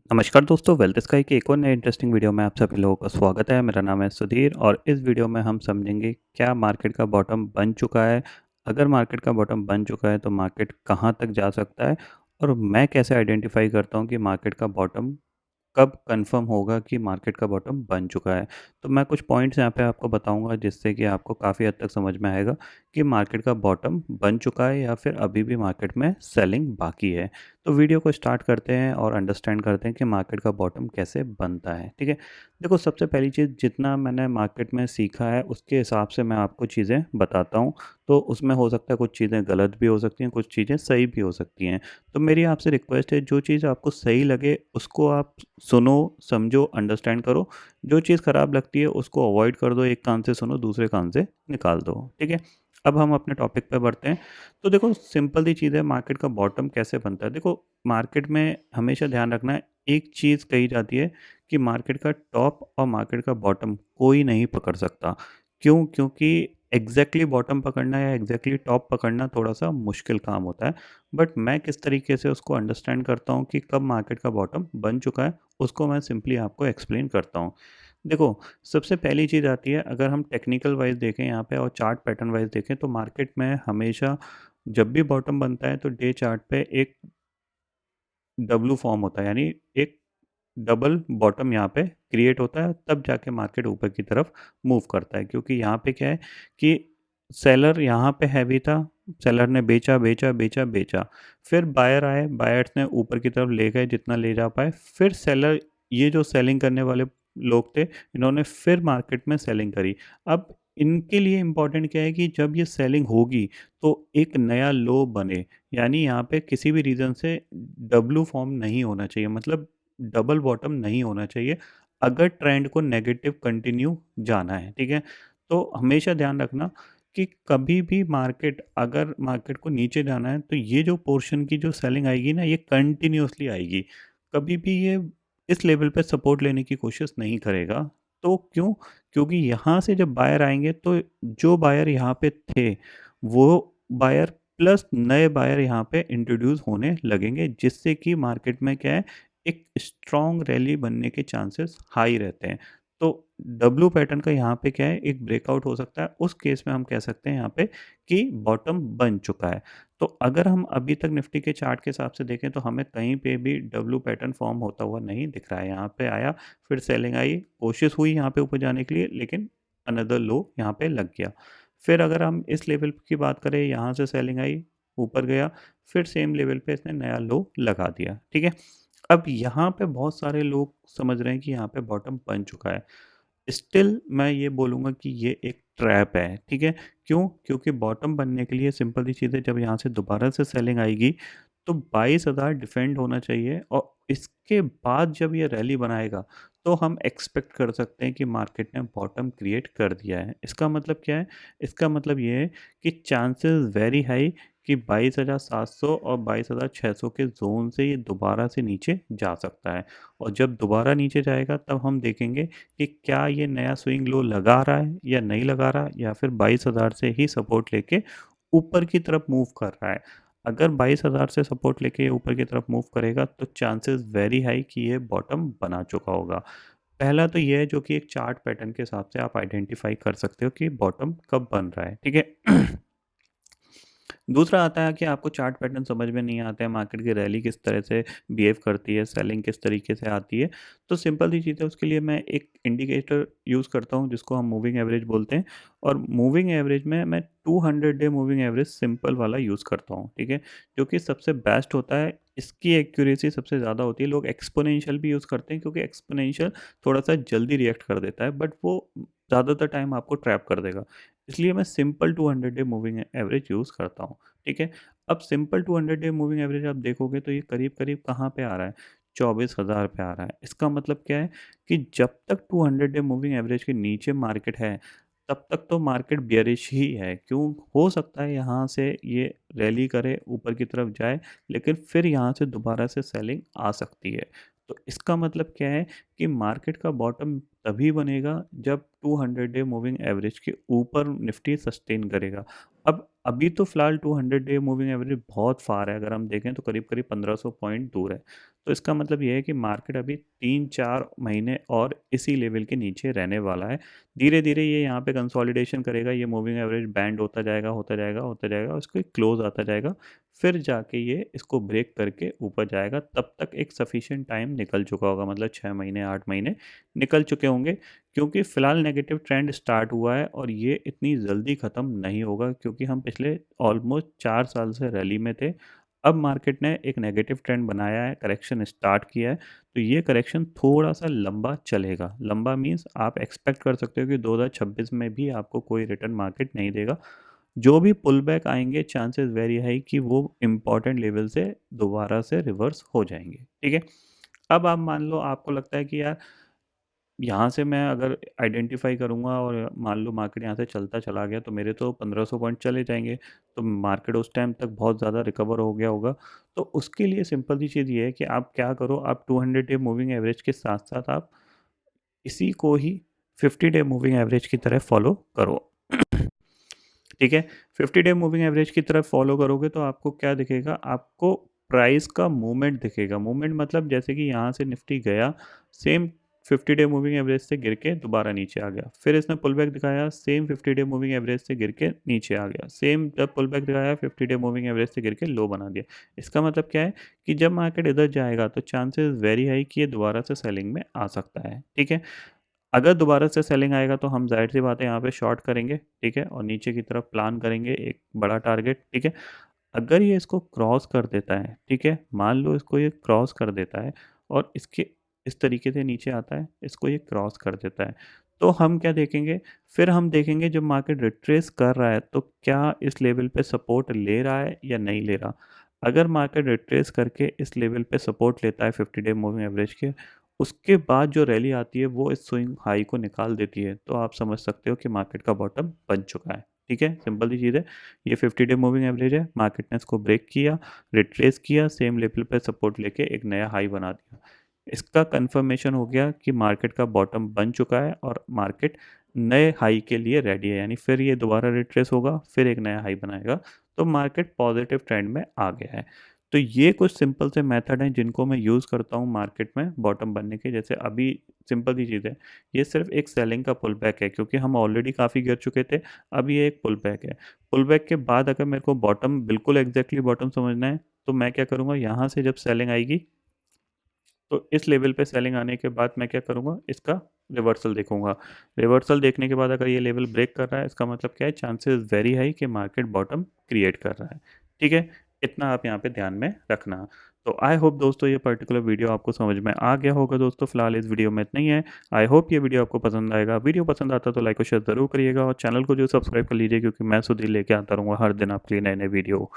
नमस्कार दोस्तों, wealth sky के एक और नए इंटरेस्टिंग वीडियो में आप सभी लोगों का स्वागत है। मेरा नाम है सुधीर और इस वीडियो में हम समझेंगे क्या मार्केट का बॉटम बन चुका है। अगर मार्केट का बॉटम बन चुका है तो मार्केट कहां तक जा सकता है और मैं कैसे आइडेंटिफाई करता हूं कि मार्केट का बॉटम कब कंफर्म होगा कि मार्केट का बॉटम बन चुका है। तो मैं कुछ पॉइंट्स यहाँ पे आपको बताऊंगा जिससे कि आपको काफ़ी हद तक समझ में आएगा कि मार्केट का बॉटम बन चुका है या फिर अभी भी मार्केट में सेलिंग बाकी है। तो वीडियो को स्टार्ट करते हैं और अंडरस्टैंड करते हैं कि मार्केट का बॉटम कैसे बनता है। ठीक है, देखो सबसे पहली चीज़, जितना मैंने मार्केट में सीखा है उसके हिसाब से मैं आपको चीज़ें बताता हूँ। तो उसमें हो सकता है कुछ चीज़ें गलत भी हो सकती हैं, कुछ चीज़ें सही भी हो सकती हैं। तो मेरी आपसे रिक्वेस्ट है, जो चीज़ आपको सही लगे उसको आप सुनो, समझो, अंडरस्टैंड करो। जो चीज़ ख़राब लगती है उसको अवॉइड कर दो, एक कान से सुनो दूसरे कान से निकाल दो। ठीक है, अब हम अपने टॉपिक पे बढ़ते हैं। तो देखो सिंपल सी चीज़ है, मार्केट का बॉटम कैसे बनता है। देखो मार्केट में हमेशा ध्यान रखना है, एक चीज़ कही जाती है कि मार्केट का टॉप और मार्केट का बॉटम कोई नहीं पकड़ सकता। क्यों? क्योंकि एग्जैक्टली बॉटम पकड़ना या एग्जैक्टली टॉप पकड़ना थोड़ा सा मुश्किल काम होता है। बट मैं किस तरीके से उसको अंडरस्टैंड करता हूँ कि कब मार्केट का बॉटम बन चुका है, उसको मैं सिंपली आपको एक्सप्लेन करता हूँ। देखो, सबसे पहली चीज़ आती है, अगर हम टेक्निकल वाइज़ देखें यहाँ पे और चार्ट पैटर्न वाइज़ देखें तो मार्केट में हमेशा जब भी बॉटम बनता है तो डे चार्ट पे एक डब्लू फॉर्म होता है, यानी एक डबल बॉटम यहाँ पे क्रिएट होता है, तब जाके मार्केट ऊपर की तरफ मूव करता है। क्योंकि यहाँ पे क्या है कि सेलर यहाँ पे हैवी था, सेलर ने बेचा बेचा बेचा बेचा, फिर बायर आए, बायर्स ने ऊपर की तरफ ले गए जितना ले जा पाए, फिर सेलर, ये जो सेलिंग करने वाले लोग थे, इन्होंने फिर मार्केट में सेलिंग करी। अब इनके लिए इम्पोर्टेंट क्या है कि जब ये सेलिंग होगी तो एक नया लो बने, यानी यहाँ पे किसी भी रीज़न से डब्लू फॉर्म नहीं होना चाहिए, मतलब डबल बॉटम नहीं होना चाहिए अगर ट्रेंड को नेगेटिव कंटिन्यू जाना है। ठीक है, तो हमेशा ध्यान रखना कि कभी भी मार्केट, अगर मार्केट को नीचे जाना है तो ये जो पोर्शन की जो सेलिंग आएगी ना, ये कंटिन्यूअसली आएगी। कभी भी ये इस लेवल पे सपोर्ट लेने की कोशिश नहीं करेगा। तो क्यों? क्योंकि यहाँ से जब बायर आएंगे तो जो बायर यहाँ पे थे वो बायर प्लस नए बायर यहाँ पे इंट्रोड्यूस होने लगेंगे, जिससे कि मार्केट में क्या है, एक स्ट्रॉन्ग रैली बनने के चांसेस हाई रहते हैं। तो डब्लू पैटर्न का यहाँ पे क्या है, एक ब्रेकआउट हो सकता है, उस केस में हम कह सकते हैं यहाँ पे कि बॉटम बन चुका है। तो अगर हम अभी तक निफ्टी के चार्ट के हिसाब से देखें तो हमें कहीं पे भी डब्लू पैटर्न फॉर्म होता हुआ नहीं दिख रहा है। यहाँ पे आया, फिर सेलिंग आई, कोशिश हुई यहाँ पे ऊपर जाने के लिए, लेकिन अनदर लो यहाँ पे लग गया। फिर अगर हम इस लेवल की बात करें, यहाँ से सेलिंग आई, ऊपर गया, फिर सेम लेवल पे इसने नया लो लगा दिया। ठीक है, अब यहाँ पे बहुत सारे लोग समझ रहे हैं कि यहाँ पे बॉटम बन चुका है। स्टिल मैं ये बोलूँगा कि ये एक ट्रैप है। ठीक है, क्यों? क्योंकि बॉटम बनने के लिए सिंपल सी चीज़ है, जब यहाँ से दोबारा से सेलिंग आएगी तो 22,000 डिफेंड होना चाहिए और इसके बाद जब ये रैली बनाएगा तो हम एक्सपेक्ट कर सकते हैं कि मार्केट ने बॉटम क्रिएट कर दिया है। इसका मतलब क्या है? इसका मतलब ये है कि चांसेस वेरी हाई कि 22,700 और 22,600 के ज़ोन से ये दोबारा से नीचे जा सकता है। और जब दोबारा नीचे जाएगा तब हम देखेंगे कि क्या ये नया स्विंग लो लगा रहा है या नहीं लगा रहा, या फिर 22,000 से ही सपोर्ट लेके ऊपर की तरफ मूव कर रहा है। अगर 22,000 से सपोर्ट लेके ये ऊपर की तरफ मूव करेगा तो चांसेस वेरी हाई कि ये बॉटम बना चुका होगा। पहला तो ये है जो कि एक चार्ट पैटर्न के हिसाब से आप आइडेंटिफाई कर सकते हो कि बॉटम कब बन रहा है। ठीक है। दूसरा आता है कि आपको चार्ट पैटर्न समझ में नहीं आता है, मार्केट की रैली किस तरह से बिहेव करती है, सेलिंग किस तरीके से आती है। तो सिंपल सी चीज़ है, उसके लिए मैं एक इंडिकेटर यूज़ करता हूँ जिसको हम मूविंग एवरेज बोलते हैं। और मूविंग एवरेज में मैं 200 डे मूविंग एवरेज सिंपल वाला यूज़ करता हूँ। ठीक है, जो कि सबसे बेस्ट होता है, इसकी एक्यूरेसी सबसे ज़्यादा होती है। लोग एक्सपोनेंशियल भी यूज़ करते हैं क्योंकि एक्सपोनेंशियल थोड़ा सा जल्दी रिएक्ट कर देता है, बट वो ज़्यादातर टाइम आपको ट्रैप कर देगा। इसलिए मैं simple 200 day moving average use करता हूँ। ठीक है, अब सिंपल 200 डे मूविंग एवरेज आप देखोगे तो ये करीब करीब कहाँ पे आ रहा है, 24,000 पे आ रहा है। इसका मतलब क्या है कि जब तक 200 डे मूविंग एवरेज के नीचे मार्केट है तब तक तो मार्केट बियरिश ही है। क्यों? हो सकता है यहाँ से ये रैली करे, ऊपर की तरफ जाए, लेकिन फिर यहाँ से दोबारा से सेलिंग आ सकती है। तो इसका मतलब क्या है कि मार्केट का बॉटम तभी बनेगा जब 200 डे मूविंग एवरेज के ऊपर निफ्टी सस्टेन करेगा। अब अभी तो फ़िलहाल 200 डे मूविंग एवरेज बहुत फार है, अगर हम देखें तो करीब-करीब 1500 पॉइंट दूर है। तो इसका मतलब ये है कि मार्केट अभी 3-4 महीने और इसी लेवल के नीचे रहने वाला है। धीरे-धीरे ये यहाँ पे कंसोलिडेशन करेगा, ये मूविंग एवरेज बैंड होता जाएगा, होता जाएगा, होता जाएगा, उसको एक क्लोज़ आता जाएगा, फिर जाके ये इसको ब्रेक करके ऊपर जाएगा। तब तक एक सफिशिएंट टाइम निकल चुका होगा, मतलब 6 महीने, 8 महीने निकल चुके होंगे, क्योंकि फ़िलहाल नेगेटिव ट्रेंड स्टार्ट हुआ है और ये इतनी जल्दी ख़त्म नहीं होगा, क्योंकि हम पिछले ऑलमोस्ट 4 साल से रैली में थे। अब मार्केट ने एक नेगेटिव ट्रेंड बनाया है, करेक्शन स्टार्ट किया है, तो ये करेक्शन थोड़ा-सा लंबा चलेगा। लंबा मीन्स आप एक्सपेक्ट कर सकते हो कि 2026 में भी आपको कोई रिटर्न मार्केट नहीं देगा। जो भी पुल बैक आएँगे, चांसेस वेरी हाई कि वो इम्पोर्टेंट लेवल से दोबारा से रिवर्स हो जाएँगे, ठीक है? अब आप मान लो आपको लगता है कि यार यहाँ से मैं अगर आइडेंटिफ़ाई करूँगा और मान लो मार्केट यहाँ से चलता चला गया, तो मेरे तो 1500 पॉइंट चले जाएँगे, तो मार्केट उस टाइम तक बहुत ज़्यादा रिकवर हो गया होगा। तो उसके लिए सिंपल सी चीज़ ये है कि आप क्या करो, आप 200 डे मूविंग एवरेज के साथ-साथ आप इसी को ही 50 डे मूविंग एवरेज की तरह फ़ॉलो करो। ठीक है? 50 डे मूविंग एवरेज की तरफ फॉलो करोगे तो आपको क्या दिखेगा? आपको प्राइस का मूवमेंट दिखेगा। मूवमेंट मतलब जैसे कि यहाँ से निफ्टी गया, सेम 50 डे मूविंग एवरेज से गिर के दोबारा नीचे आ गया। फिर इसने पुल बैक दिखाया, सेम 50 डे मूविंग एवरेज से गिर के नीचे आ गया। सेम जब पुल बैक दिखाया, 50 डे मूविंग एवरेज से गिर के लो बना दिया। इसका मतलब क्या है कि जब मार्केट इधर जाएगा तो चांसेस वेरी हाई कि ये दोबारा से सेलिंग में आ सकता है। ठीक है? अगर दोबारा से सेलिंग आएगा तो हम ज़ाहिर-सी बात है यहाँ पे शॉर्ट करेंगे, ठीक है? और नीचे की तरफ प्लान करेंगे एक बड़ा टारगेट, ठीक है? अगर ये इसको क्रॉस कर देता है, ठीक है? मान लो इसको ये क्रॉस कर देता है और इसके इस तरीके से नीचे आता है, इसको ये क्रॉस कर देता है, तो हम क्या देखेंगे? फिर हम देखेंगे जब मार्केट रिट्रेस कर रहा है तो क्या इस लेवल पे सपोर्ट ले रहा है या नहीं ले रहा? अगर मार्केट रिट्रेस करके इस लेवल पे सपोर्ट लेता है 50 डे मूविंग एवरेज के, उसके बाद जो रैली आती है वो इस स्विंग हाई को निकाल देती है, तो आप समझ सकते हो कि मार्केट का बॉटम बन चुका है। ठीक है? सिंपल सी चीज़ है। ये 50 डे मूविंग एवरेज है, मार्केट ने इसको ब्रेक किया, रिट्रेस किया, सेम लेवल पे सपोर्ट लेके एक नया हाई बना दिया। इसका कन्फर्मेशन हो गया कि मार्केट का बॉटम बन चुका है और मार्केट नए हाई के लिए रेडी है, यानी फिर ये दोबारा रिट्रेस होगा, फिर एक नया हाई बनाएगा, तो मार्केट पॉजिटिव ट्रेंड में आ गया है। तो ये कुछ सिंपल से मेथड हैं जिनको मैं यूज़ करता हूँ मार्केट में बॉटम बनने के। जैसे अभी सिंपल सी चीज़ है, ये सिर्फ एक सेलिंग का पुल बैक है, क्योंकि हम ऑलरेडी काफ़ी गिर चुके थे, अब ये एक पुल बैक है। पुल बैक के बाद अगर मेरे को बॉटम बिल्कुल एग्जैक्टली बॉटम समझना है, तो मैं क्या करूँगा, यहाँ से जब सेलिंग आएगी तो इस लेवल पे सेलिंग आने के बाद मैं क्या करूँगा, इसका रिवर्सल देखूँगा। रिवर्सल देखने के बाद अगर ये लेवल ब्रेक कर रहा है, इसका मतलब क्या है, चांसेस वेरी हाई कि मार्केट बॉटम क्रिएट कर रहा है। ठीक है? इतना आप यहाँ पे ध्यान में रखना। तो आई होप दोस्तों ये पर्टिकुलर वीडियो आपको समझ में आ गया होगा दोस्तों। फिलहाल इस वीडियो में इतना ही है। आई होप ये वीडियो आपको पसंद आएगा। वीडियो पसंद आता तो लाइक और शेयर ज़रूर करिएगा और चैनल को जो सब्सक्राइब कर लीजिए, क्योंकि मैं सुधीर लेके आता रहूँगा हर दिन आपके लिए नए-नए वीडियो।